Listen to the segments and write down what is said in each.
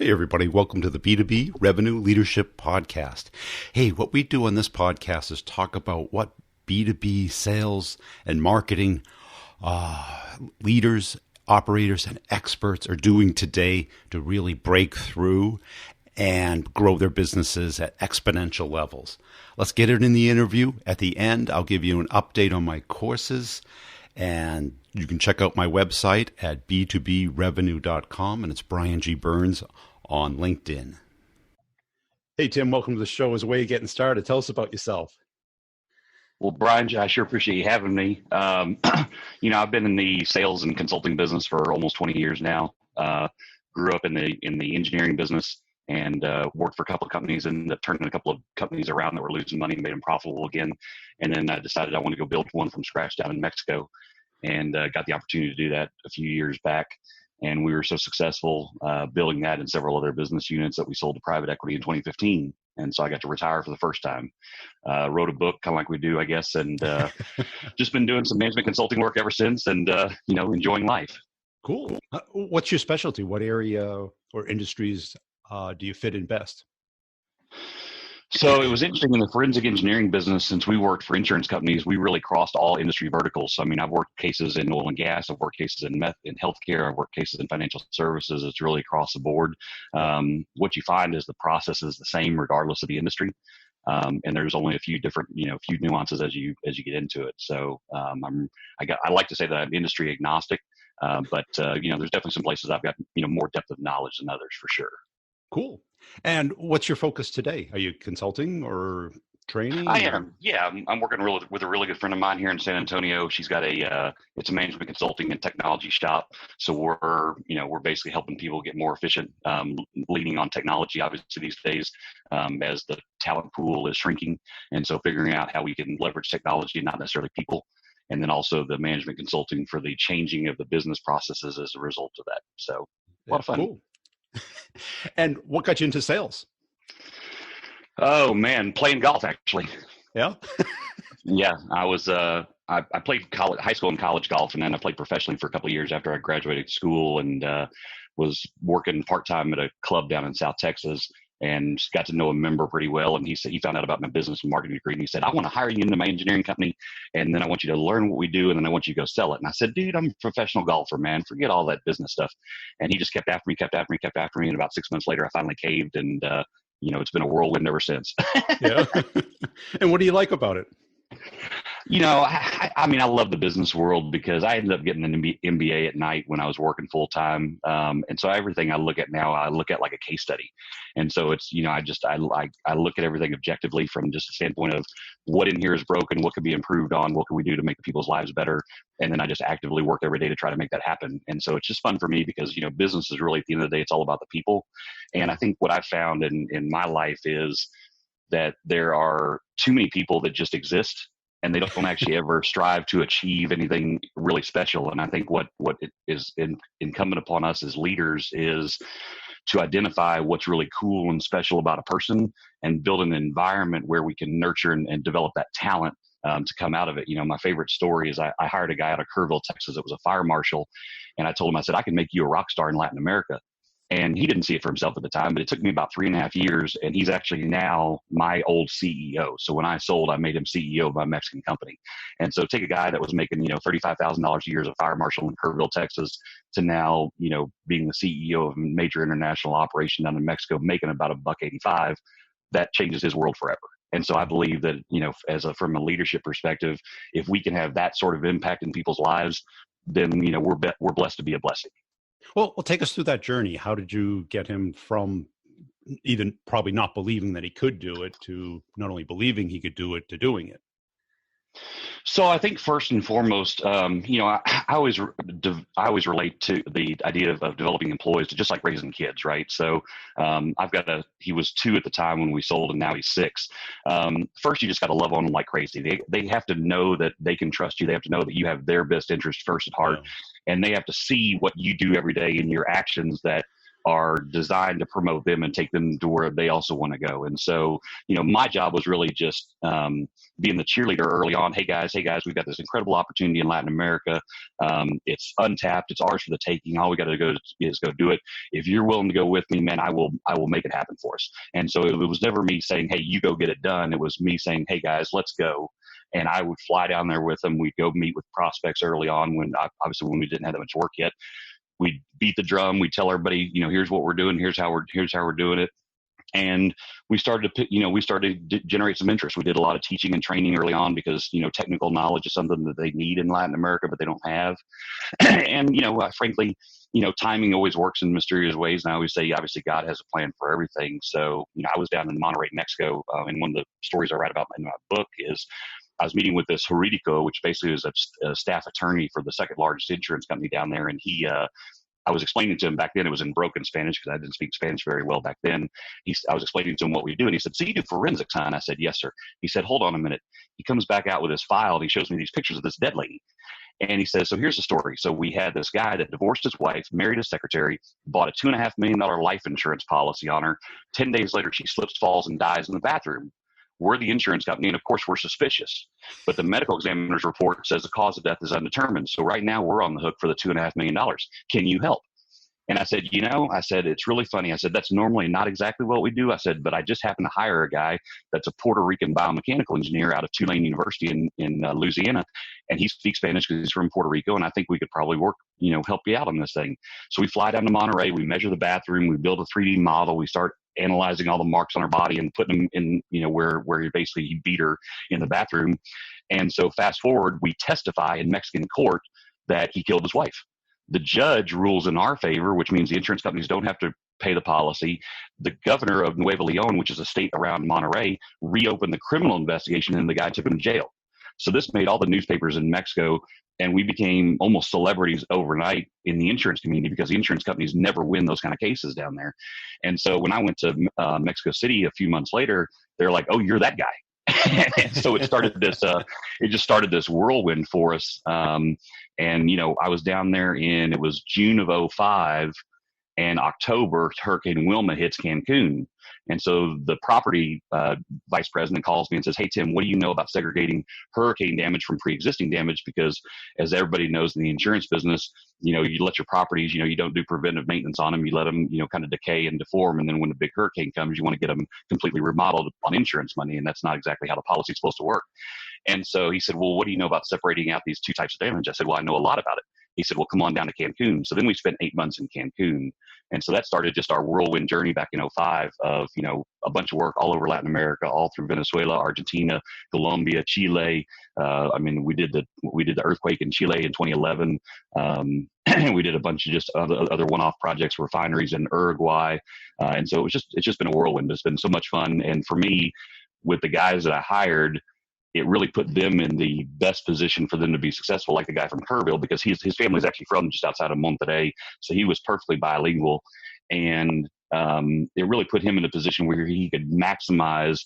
Hey, everybody. Welcome to the B2B Revenue Leadership Podcast. Hey, what we do on this podcast is talk about what B2B sales and marketing leaders, operators, and experts are doing today to really break through and grow their businesses at exponential levels. Let's get it in the interview. At the end, I'll give you an update on my courses, and you can check out my website at b2brevenue.com, and it's Brian G. Burns on LinkedIn. Hey, Tim, welcome to the show. As a way of getting started, tell us about yourself. Well, Brian, I sure appreciate you having me. I've been in the sales and consulting business for almost 20 years now. Grew up in the engineering business and worked for a couple of companies and turned a couple of companies around that were losing money and made them profitable again. And then I decided I wanted to go build one from scratch down in Mexico, and got the opportunity to do that a few years back. And we were so successful building that and several other business units that we sold to private equity in 2015. And so I got to retire for the first time. Wrote a book, kind of like we do, I guess, and just been doing some management consulting work ever since, and enjoying life. Cool. What's your specialty? What area or industries do you fit in best? So it was interesting in the forensic engineering business. Since we worked for insurance companies, we really crossed all industry verticals. So, I mean, I've worked cases in oil and gas, I've worked cases in healthcare, I've worked cases in financial services. It's really across the board. What you find is the process is the same regardless of the industry. And there's only a few different, few nuances as you get into it. So I like to say that I'm industry agnostic, but there's definitely some places I've got more depth of knowledge than others for sure. Cool. And what's your focus today? Are you consulting or training? I am. Yeah, I'm working with a really good friend of mine here in San Antonio. She's got it's a management consulting and technology shop. So we're basically helping people get more efficient, leaning on technology, obviously these days, as the talent pool is shrinking. And so figuring out how we can leverage technology and not necessarily people. And then also the management consulting for the changing of the business processes as a result of that. So a lot of fun. Cool. And what got you into sales? Oh man, playing golf actually. Yeah. Yeah, I was. I played high school and college golf, and then I played professionally for a couple of years after I graduated school, and was working part time at a club down in South Texas, and got to know a member pretty well. And he said he found out about my business and marketing degree, and he said, "I want to hire you into my engineering company, and then I want you to learn what we do, and then I want you to go sell it." And I said, "Dude, I'm a professional golfer, man. Forget all that business stuff." And he just kept after me. And about 6 months later, I finally caved, and it's been a whirlwind ever since. Yeah. And what do you like about it? I love the business world because I ended up getting an MBA at night when I was working full time. And so everything I look at now, I look at like a case study. And so it's, I look at everything objectively from just a standpoint of what in here is broken, what could be improved on, what can we do to make people's lives better. And then I just actively work every day to try to make that happen. And so it's just fun for me because, business is really, at the end of the day, it's all about the people. And I think what I've found in my life is that there are too many people that just exist, and they don't actually ever strive to achieve anything really special. And I think what it is incumbent upon us as leaders is to identify what's really cool and special about a person and build an environment where we can nurture and develop that talent to come out of it. My favorite story is I hired a guy out of Kerrville, Texas. It was a fire marshal. And I told him, I said, "I can make you a rock star in Latin America." And he didn't see it for himself at the time, but it took me about 3.5 years, and he's actually now my old CEO. So when I sold, I made him CEO of my Mexican company. And so take a guy that was making, $35,000 a year as a fire marshal in Kerrville, Texas, to now, being the CEO of a major international operation down in Mexico, making about $1.85. That changes his world forever. And so I believe that, from a leadership perspective, if we can have that sort of impact in people's lives, then, we're blessed to be a blessing. Well, take us through that journey. How did you get him from even probably not believing that he could do it to not only believing he could do it to doing it? So I think first and foremost, I always relate to the idea of developing employees to just like raising kids, right? So he was 2 at the time when we sold, and now he's 6. First, you just got to love on them like crazy. They have to know that they can trust you. They have to know that you have their best interest first at heart, and they have to see what you do every day in your actions that are designed to promote them and take them to where they also want to go. And so, my job was really just being the cheerleader early on. Hey guys, we've got this incredible opportunity in Latin America. It's untapped. It's ours for the taking. All we got to go is go do it. If you're willing to go with me, man, I will make it happen for us. And so it was never me saying, hey, you go get it done. It was me saying, hey guys, let's go. And I would fly down there with them. We'd go meet with prospects early on when we didn't have that much work yet. We'd beat the drum. We'd tell everybody, here's what we're doing. Here's how we're doing it. And we started to generate some interest. We did a lot of teaching and training early on because, technical knowledge is something that they need in Latin America, but they don't have. And, frankly, timing always works in mysterious ways. And I always say, obviously, God has a plan for everything. So, I was down in Monterrey, Mexico. And one of the stories I write about in my book is I was meeting with this Juridico, which basically is a staff attorney for the second largest insurance company down there. And I was explaining to him back then, it was in broken Spanish because I didn't speak Spanish very well back then. I was explaining to him what we do. And he said, so you do forensics, huh? And I said, yes, sir. He said, hold on a minute. He comes back out with his file and he shows me these pictures of this dead lady. And he says, so here's the story. So we had this guy that divorced his wife, married his secretary, bought a $2.5 million life insurance policy on her. 10 days later, she slips, falls, and dies in the bathroom. We're the insurance company, and of course, we're suspicious. But the medical examiner's report says the cause of death is undetermined. So right now, we're on the hook for the $2.5 million. Can you help? And I said, it's really funny. I said, that's normally not exactly what we do. I said, but I just happened to hire a guy that's a Puerto Rican biomechanical engineer out of Tulane University in Louisiana. And he speaks Spanish because he's from Puerto Rico. And I think we could probably help you out on this thing. So we fly down to Monterrey. We measure the bathroom. We build a 3D model. We start analyzing all the marks on her body and putting them in, where he beat her in the bathroom. And so fast forward, we testify in Mexican court that he killed his wife. The judge rules in our favor, which means the insurance companies don't have to pay the policy. The governor of Nuevo Leon, which is a state around Monterrey, reopened the criminal investigation and the guy took him to jail. So this made all the newspapers in Mexico, and we became almost celebrities overnight in the insurance community because the insurance companies never win those kind of cases down there. And so when I went to Mexico City a few months later, they're like, oh, you're that guy. And so it just started this whirlwind for us. I was down there it was June of 2005, and October, Hurricane Wilma hits Cancun. And so the property vice president calls me and says, hey, Tim, what do you know about segregating hurricane damage from pre-existing damage? Because as everybody knows in the insurance business, you let your properties, you don't do preventive maintenance on them. You let them, kind of decay and deform. And then when a big hurricane comes, you want to get them completely remodeled on insurance money. And that's not exactly how the policy is supposed to work. And so he said, well, what do you know about separating out these two types of damage? I said, well, I know a lot about it. He said, well, come on down to Cancun. So then we spent 8 months in Cancun. And so that started just our whirlwind journey back in 2005 of, a bunch of work all over Latin America, all through Venezuela, Argentina, Colombia, Chile. We did the earthquake in Chile in 2011. We did a bunch of just other one-off projects, refineries in Uruguay. And so it's just been a whirlwind. It's been so much fun. And for me, with the guys that I hired, it really put them in the best position for them to be successful, like the guy from Kerrville, because his family's actually from just outside of Monterrey. So he was perfectly bilingual. And it really put him in a position where he could maximize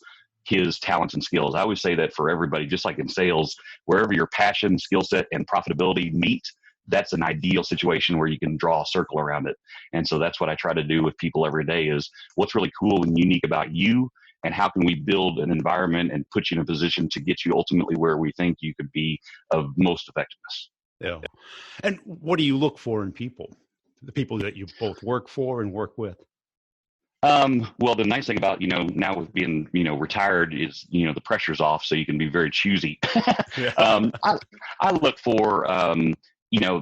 his talents and skills. I always say that for everybody, just like in sales, wherever your passion, skill set, and profitability meet, that's an ideal situation where you can draw a circle around it. And so that's what I try to do with people every day is what's really cool and unique about you, and how can we build an environment and put you in a position to get you ultimately where we think you could be of most effectiveness. Yeah. And what do you look for in people, the people that you both work for and work with? Well, the nice thing about, now with being, retired is, the pressure's off, so you can be very choosy. I look for,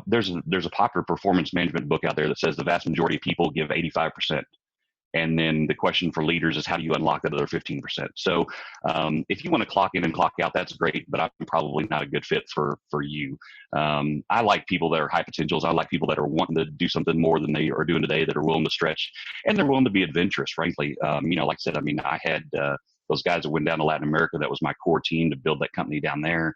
there's a popular performance management book out there that says the vast majority of people give 85%. And then the question for leaders is how do you unlock that other 15%? So if you want to clock in and clock out, that's great, but I'm probably not a good fit for you. I like people that are high potentials. I like people that are wanting to do something more than they are doing today, that are willing to stretch, and they're willing to be adventurous, frankly. Like I said, I had those guys that went down to Latin America. That was my core team to build that company down there.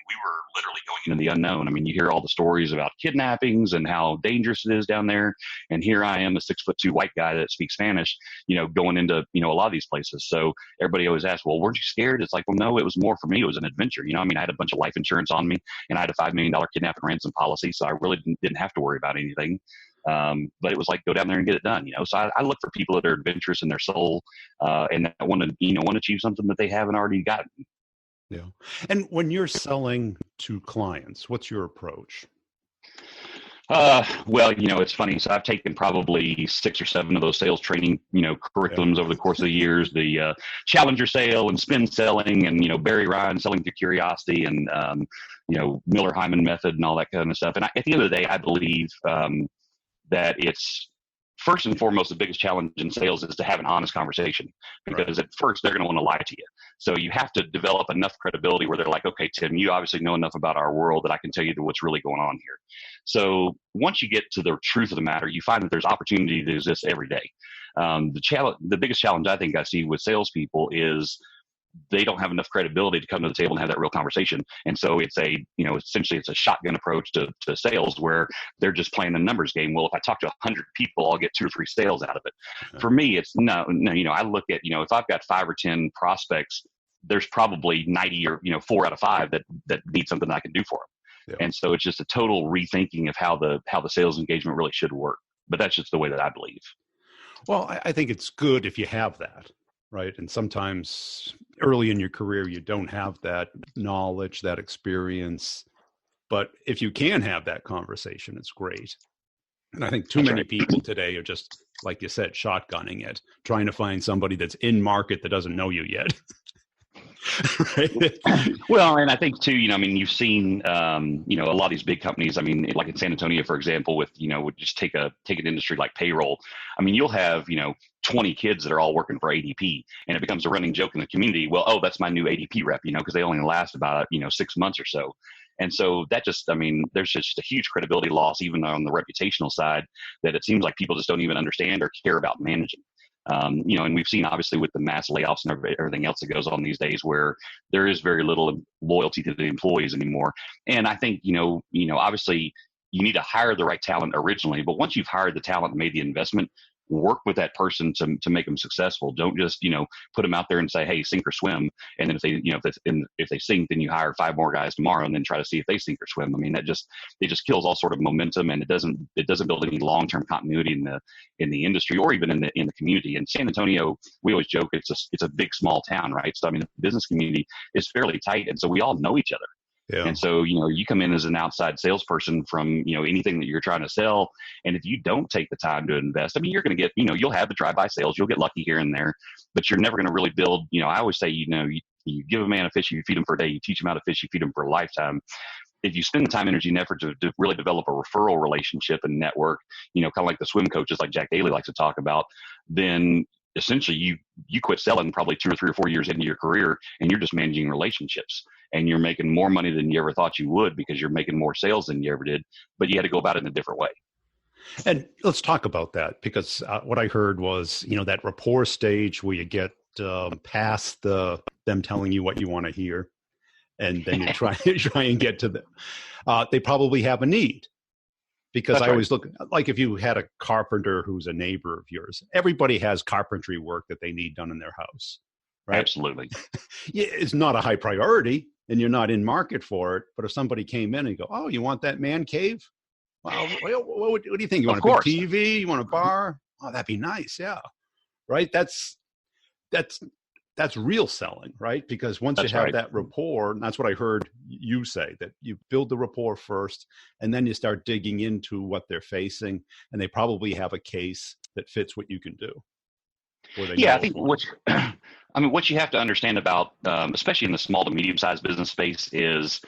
We were literally going into the unknown. You hear all the stories about kidnappings and how dangerous it is down there. And here I am, a 6'2" white guy that speaks Spanish, going into, a lot of these places. So everybody always asks, well, weren't you scared? It's like, well, no, it was more for me. It was an adventure. I had a bunch of life insurance on me, and I had a $5 million kidnapping ransom policy. So I really didn't have to worry about anything. But it was like, go down there and get it done. So I look for people that are adventurous in their soul, and that want to achieve something that they haven't already gotten. Yeah. And when you're selling to clients, what's your approach? Well, it's funny. So I've taken probably 6 or 7 of those sales training, curriculums over the course of the years, the Challenger sale and spin selling and, Barry Ryan selling through curiosity and, Miller Hyman method and all that kind of stuff. And at the end of the day, I believe that it's first and foremost, the biggest challenge in sales is to have an honest conversation, because at first they're going to want to lie to you. So you have to develop enough credibility where they're like, okay, Tim, you obviously know enough about our world that I can tell you what's really going on here. So once you get to the truth of the matter, you find that there's opportunity that exists every day. The biggest challenge I think I see with salespeople is they don't have enough credibility to come to the table and have that real conversation. And so it's essentially it's a shotgun approach to sales where they're just playing the numbers game. Well, if I talk to 100 people, I'll get 2 or 3 sales out of it. For me, it's no, I look at, if I've got 5 or 10 prospects, there's probably 90 or, 4 out of 5 that need something that I can do for them. Yeah. And so it's just a total rethinking of how the sales engagement really should work. But that's just the way that I believe. Well, I think it's good if you have that. Right. And sometimes early in your career, you don't have that knowledge, that experience. But if you can have that conversation, it's great. And I think too many people today are just, like you said, shotgunning it, trying to find somebody that's in market that doesn't know you yet. Right? Well, and I think too, you've seen, a lot of these big companies, like in San Antonio, for example, with, just take an industry like payroll. You'll have, 20 kids that are all working for ADP, and it becomes a running joke in the community. Well, oh, that's my new ADP rep, because they only last about, 6 months or so. And so that just, there's just a huge credibility loss, even on the reputational side, that it seems like people just don't even understand or care about managing. And we've seen obviously with the mass layoffs and everything else that goes on these days, where there is very little loyalty to the employees anymore. And I think, obviously you need to hire the right talent originally, but once you've hired the talent and made the investment, work with that person to make them successful. Don't just, put them out there and say, hey, sink or swim. And then if they, if they sink, then you hire 5 more guys tomorrow and then try to see if they sink or swim. It just kills all sort of momentum, and it doesn't build any long-term continuity in the industry or even in the community. In San Antonio, we always joke it's a big, small town, right? So, the business community is fairly tight. And so we all know each other. Yeah. And so, you come in as an outside salesperson from, anything that you're trying to sell. And if you don't take the time to invest, you're going to get, you'll have the drive-by sales, you'll get lucky here and there, but you're never going to really build, I always say, you give a man a fish, you feed him for a day, you teach him how to fish, you feed him for a lifetime. If you spend the time, energy, and effort to really develop a referral relationship and network, kind of like the swim coaches like Jack Daly likes to talk about, then essentially you quit selling probably 2 or 3 or 4 years into your career, and you're just managing relationships, and you're making more money than you ever thought you would, because you're making more sales than you ever did, but you had to go about it in a different way. And let's talk about that, because what I heard was, that rapport stage where you get past them telling you what you want to hear, and then you try and get to them. They probably have a need. Because that's I always look, like if you had a carpenter who's a neighbor of yours, everybody has carpentry work that they need done in their house, right? Absolutely. Yeah, it's not a high priority and you're not in market for it. But if somebody came in and go, oh, you want that man cave? Well, what do you think? You want a big TV? You want a bar? Oh, that'd be nice. Yeah. Right. That's real selling, right? Because once you have that rapport, and that's what I heard you say, that you build the rapport first, and then you start digging into what they're facing, and they probably have a case that fits what you can do. Yeah, I think what you have to understand about, especially in the small to medium-sized business space, is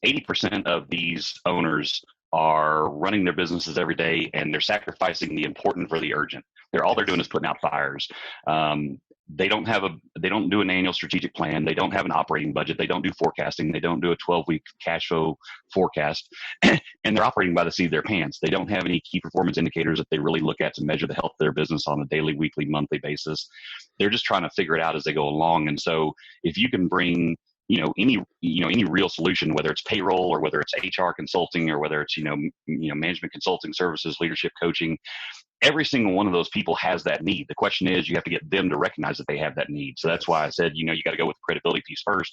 80% of these owners are running their businesses every day, and they're sacrificing the important for the urgent. All they're doing is putting out fires. They don't do an annual strategic plan. They don't have an operating budget. They don't do forecasting. They don't do a 12-week cash flow forecast, and they're operating by the seat of their pants. They don't have any key performance indicators that they really look at to measure the health of their business on a daily, weekly, monthly basis. They're just trying to figure it out as they go along. And so if you can bring any real solution, whether it's payroll or whether it's HR consulting or whether it's, management consulting services, leadership coaching, every single one of those people has that need. The question is, you have to get them to recognize that they have that need. So that's why I said, you got to go with the credibility piece first,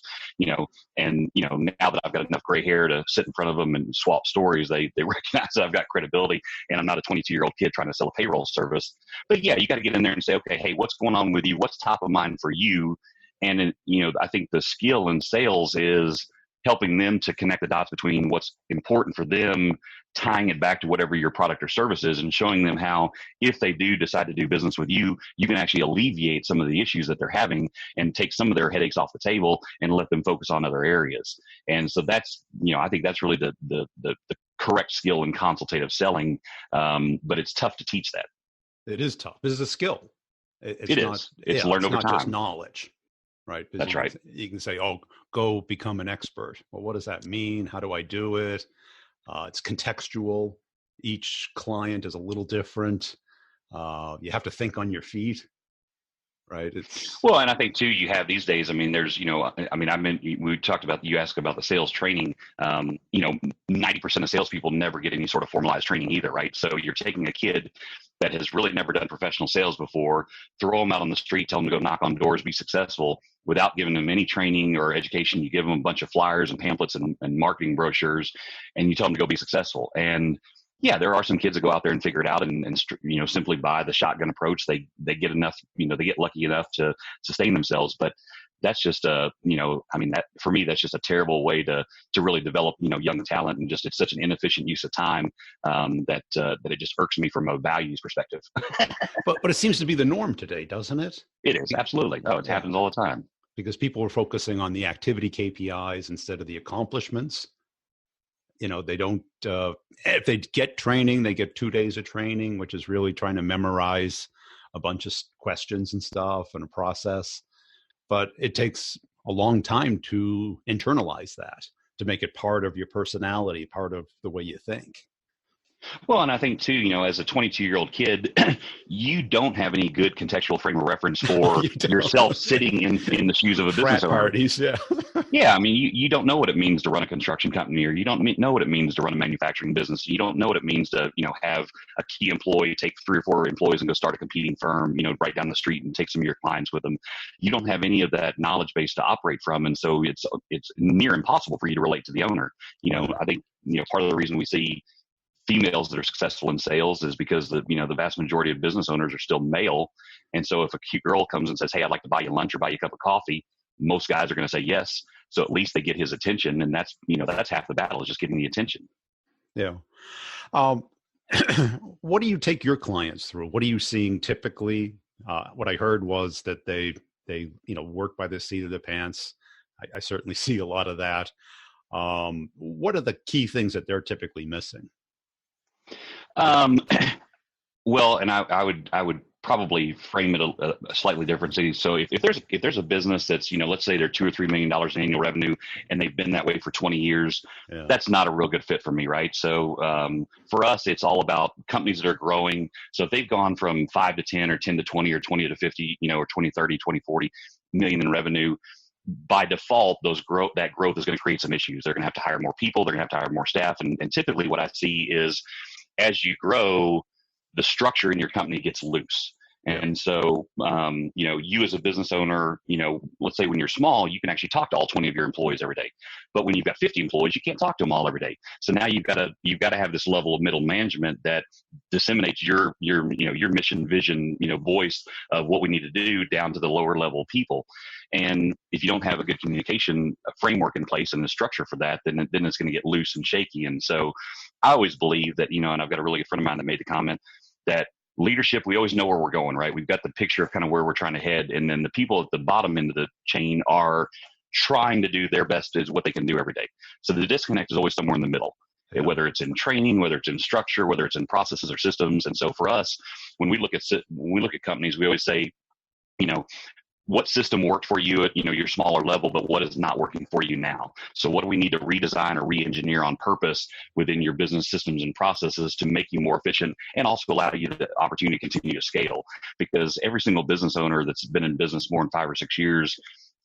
and, now that I've got enough gray hair to sit in front of them and swap stories, they recognize that I've got credibility and I'm not a 22-year-old kid trying to sell a payroll service. But yeah, you got to get in there and say, okay, hey, what's going on with you? What's top of mind for you? And, I think the skill in sales is helping them to connect the dots between what's important for them, tying it back to whatever your product or service is, and showing them how, if they do decide to do business with you, you can actually alleviate some of the issues that they're having and take some of their headaches off the table and let them focus on other areas. And so that's, I think that's really the correct skill in consultative selling. But it's tough to teach that. It is tough. This is a skill. It's learned over time. It's not just knowledge. Right. That's right. You can say, oh, go become an expert. Well, what does that mean? How do I do it? It's contextual. Each client is a little different. You have to think on your feet. Right. Well, and I think too, you have these days, there's, we talked about, you asked about the sales training, 90% of salespeople never get any sort of formalized training either. Right. So you're taking a kid that has really never done professional sales before, throw them out on the street, tell them to go knock on doors, be successful without giving them any training or education. You give them a bunch of flyers and pamphlets and marketing brochures, and you tell them to go be successful. And yeah, there are some kids that go out there and figure it out and simply by the shotgun approach, they get enough, they get lucky enough to sustain themselves. But that's just that for me, that's just a terrible way to really develop, young talent. And just, it's such an inefficient use of time that it just irks me from a values perspective. but it seems to be the norm today, doesn't it? It is, absolutely. Oh, it happens all the time. Because people are focusing on the activity KPIs instead of the accomplishments. They don't, if they get training, they get 2 days of training, which is really trying to memorize a bunch of questions and stuff and a process. But it takes a long time to internalize that, to make it part of your personality, part of the way you think. Well, and I think too, as a 22-year-old kid, you don't have any good contextual frame of reference for yourself sitting in the shoes of a business owner. Parties, yeah. Yeah, you don't know what it means to run a construction company, or you don't know what it means to run a manufacturing business. You don't know what it means to, have a key employee take 3 or 4 employees and go start a competing firm, right down the street and take some of your clients with them. You don't have any of that knowledge base to operate from, and so it's near impossible for you to relate to the owner. I think part of the reason we see females that are successful in sales is because the vast majority of business owners are still male. And so if a cute girl comes and says, hey, I'd like to buy you lunch or buy you a cup of coffee, most guys are going to say yes. So at least they get his attention. And that's half the battle, is just getting the attention. Yeah. What do you take your clients through? What are you seeing typically? What I heard was that they work by the seat of their pants. I certainly see a lot of that. What are the key things that they're typically missing? Well, and I would probably frame it a slightly differently. So if there's a business that's, let's say they're $2 or $3 million in annual revenue and they've been that way for 20 years, that's not a real good fit for me. Right. So, for us, it's all about companies that are growing. So if they've gone from 5 to 10 or 10 to 20 or 20 to 50, or 20, 30, 20, 40 million in revenue, by default, that growth is going to create some issues. They're going to have to hire more people. They're going to have to hire more staff. And typically what I see is, as you grow, the structure in your company gets loose. And so, you as a business owner, let's say when you're small, you can actually talk to all 20 of your employees every day. But when you've got 50 employees, you can't talk to them all every day. So now you've got to have this level of middle management that disseminates your mission, vision, voice of what we need to do down to the lower level people. And if you don't have a good communication framework in place and the structure for that, then it's going to get loose and shaky. And so I always believe that, and I've got a really good friend of mine that made the comment that leadership, we always know where we're going, right? We've got the picture of kind of where we're trying to head. And then the people at the bottom end of the chain are trying to do their best is what they can do every day. So the disconnect is always somewhere in the middle, whether it's in training, whether it's in structure, whether it's in processes or systems. And so for us, when we look at companies, we always say, what system worked for you at your smaller level, but what is not working for you now? So what do we need to redesign or re-engineer on purpose within your business systems and processes to make you more efficient and also allow you the opportunity to continue to scale? Because every single business owner that's been in business more than 5 or 6 years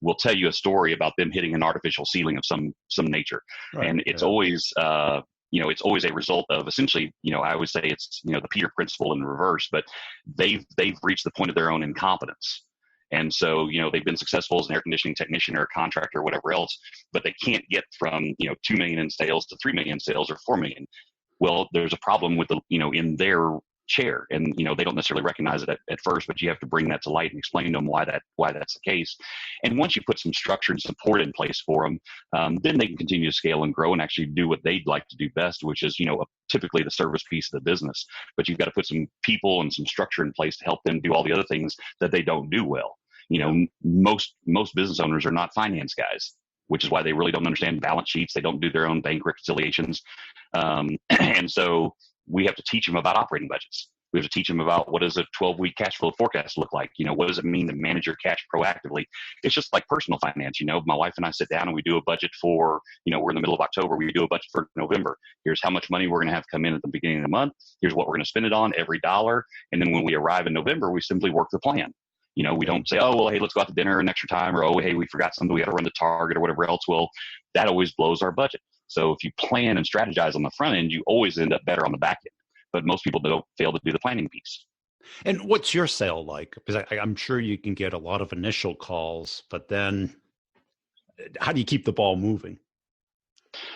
will tell you a story about them hitting an artificial ceiling of some nature. Right. And it's always it's always a result of essentially, I always say it's, the Peter principle in reverse, but they've reached the point of their own incompetence. And so, they've been successful as an air conditioning technician or a contractor or whatever else, but they can't get from, 2 million in sales to 3 million sales or 4 million. Well, there's a problem with in their chair, and they don't necessarily recognize it at first, but you have to bring that to light and explain to them why that's the case. And once you put some structure and support in place for them, then they can continue to scale and grow and actually do what they'd like to do best, which is typically the service piece of the business. But you've got to put some people and some structure in place to help them do all the other things that they don't do well. Most business owners are not finance guys, which is why they really don't understand balance sheets. They don't do their own bank reconciliations. And so we have to teach them about operating budgets. We have to teach them about what does a 12-week cash flow forecast look like? What does it mean to manage your cash proactively? It's just like personal finance. My wife and I sit down and we do a budget for, we're in the middle of October. We do a budget for November. Here's how much money we're going to have come in at the beginning of the month. Here's what we're going to spend it on, every dollar. And then when we arrive in November, we simply work the plan. We don't say, oh, well, hey, let's go out to dinner an extra time, or, oh, hey, we forgot something, we got to run to Target or whatever else. Well, that always blows our budget. So if you plan and strategize on the front end, you always end up better on the back end. But most people don't fail to do the planning piece. And what's your sale like? Because I'm sure you can get a lot of initial calls, but then how do you keep the ball moving?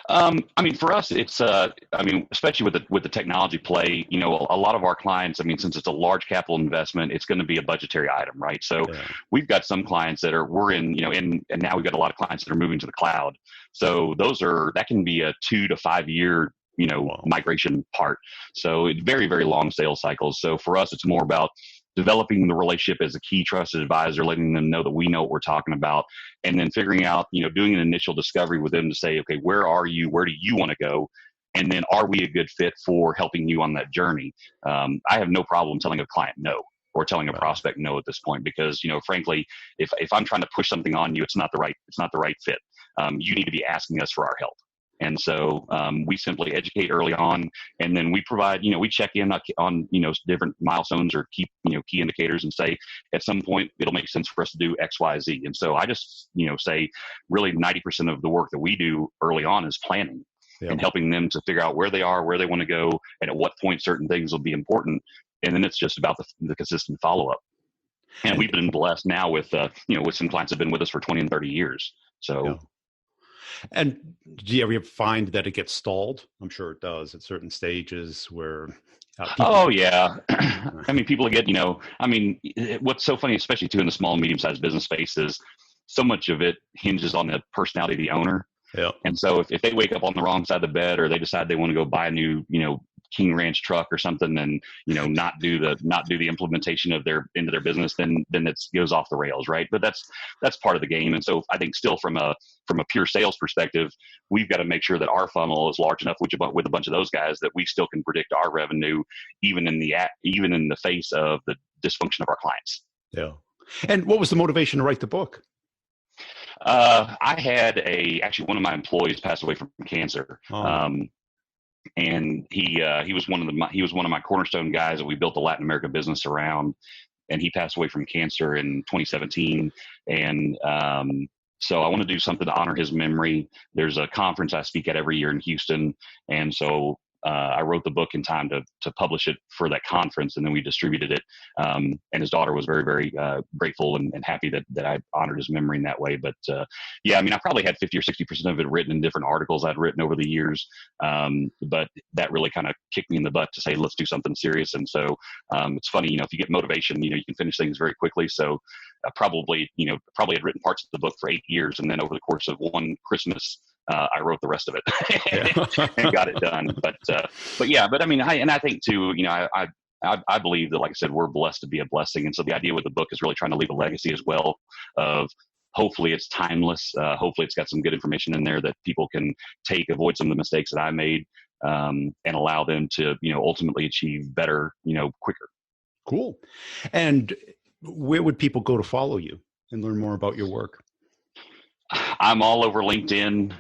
For us, it's, especially with the technology play, a lot of our clients, since it's a large capital investment, it's going to be a budgetary item, right? So we've got some clients that we're in, and now we've got a lot of clients that are moving to the cloud. So that can be a 2 to 5 year, migration part. So it's very, very long sales cycles. So for us, it's more about developing the relationship as a key trusted advisor, letting them know that we know what we're talking about, and then figuring out, doing an initial discovery with them to say, okay, where are you? Where do you want to go? And then are we a good fit for helping you on that journey? I have no problem telling a client no, or telling a prospect no at this point, because, frankly, if I'm trying to push something on you, it's not the right fit. You need to be asking us for our help. And so we simply educate early on, and then we provide, we check in on different milestones or key indicators, and say at some point it'll make sense for us to do X, Y, Z. And so I just, say really 90% of the work that we do early on is planning and helping them to figure out where they are, where they want to go, and at what point certain things will be important. And then it's just about the consistent follow-up. And we've been blessed now with, with some clients that have been with us for 20 and 30 years. So. Yeah. And do you ever find that it gets stalled? I'm sure it does at certain stages where. Oh, yeah. People get, what's so funny, especially too in the small and medium-sized business space, is so much of it hinges on the personality of the owner. Yeah. And so if they wake up on the wrong side of the bed, or they decide they want to go buy a new, King Ranch truck or something, and not do the implementation into their business, then it goes off the rails, right? But that's part of the game. And so I think still from a pure sales perspective, we've got to make sure that our funnel is large enough with a bunch of those guys that we still can predict our revenue even in the face of the dysfunction of our clients. Yeah. And what was the motivation to write the book? I had actually one of my employees passed away from cancer. Oh. And he was one of my cornerstone guys that we built the Latin America business around, and he passed away from cancer in 2017. And so I want to do something to honor his memory. There's a conference I speak at every year in Houston, and so I wrote the book in time to publish it for that conference, and then we distributed it. And his daughter was very, very grateful and happy that I honored his memory in that way. But I probably had 50 or 60% of it written in different articles I'd written over the years. But that really kind of kicked me in the butt to say, let's do something serious. And so it's funny, if you get motivation, you can finish things very quickly. So probably had written parts of the book for 8 years, and then over the course of one Christmas, I wrote the rest of it and got it done. But I think too, I believe that, like I said, we're blessed to be a blessing. And so the idea with the book is really trying to leave a legacy as well of, hopefully it's timeless. Hopefully it's got some good information in there that people can avoid some of the mistakes that I made, and allow them to, ultimately achieve better, quicker. Cool. And where would people go to follow you and learn more about your work? I'm all over LinkedIn.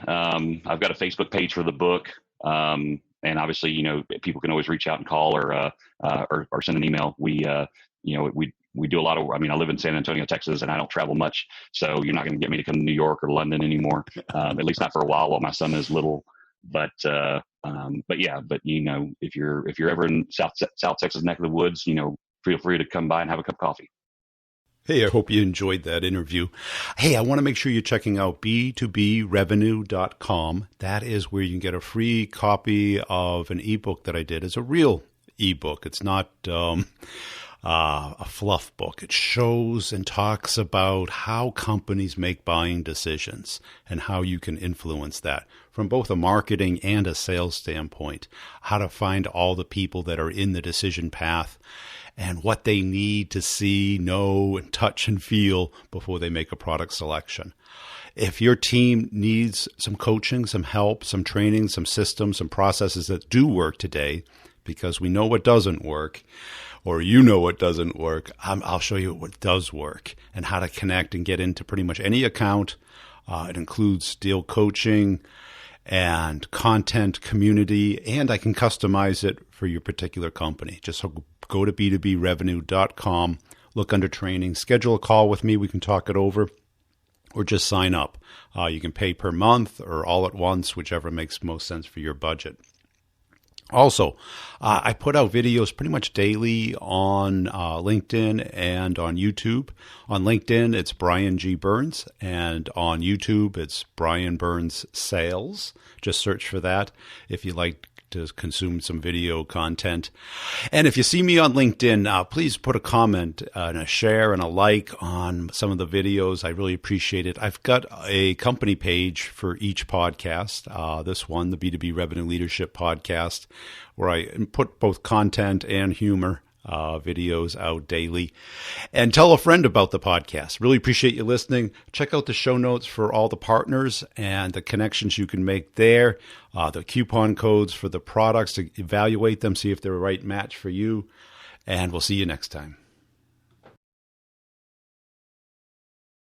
I've got a Facebook page for the book. And obviously, people can always reach out and call or send an email. We do a lot of, I live in San Antonio, Texas, and I don't travel much. So you're not going to get me to come to New York or London anymore. At least not for a while my son is little. But But yeah, if you're ever in South Texas neck of the woods, feel free to come by and have a cup of coffee. Hey, I hope you enjoyed that interview. Hey, I want to make sure you're checking out b2brevenue.com. That is where you can get a free copy of an ebook that I did. It's a real ebook. It's not a fluff book. It shows and talks about how companies make buying decisions and how you can influence that from both a marketing and a sales standpoint, how to find all the people that are in the decision path and what they need to see, know, and touch and feel before they make a product selection. If your team needs some coaching, some help, some training, some systems, some processes that do work today, because we know what doesn't work, or what doesn't work, I'll show you what does work and how to connect and get into pretty much any account. It includes deal coaching and content, community, and I can customize it for your particular company. Just go to b2brevenue.com, look under training, schedule a call with me. We can talk it over, or just sign up. You can pay per month or all at once, whichever makes most sense for your budget. Also, I put out videos pretty much daily on LinkedIn and on YouTube. On LinkedIn, it's Brian G. Burns, and on YouTube, it's Brian Burns Sales. Just search for that if you like to consume some video content. And if you see me on LinkedIn, please put a comment and a share and a like on some of the videos. I really appreciate it. I've got a company page for each podcast. This one, the B2B Revenue Leadership Podcast, where I put both content and humor videos out daily. And tell a friend about the podcast. Really appreciate you listening. Check out the show notes for all the partners and the connections you can make there, the coupon codes for the products to evaluate them, see if they're a right match for you. And we'll see you next time.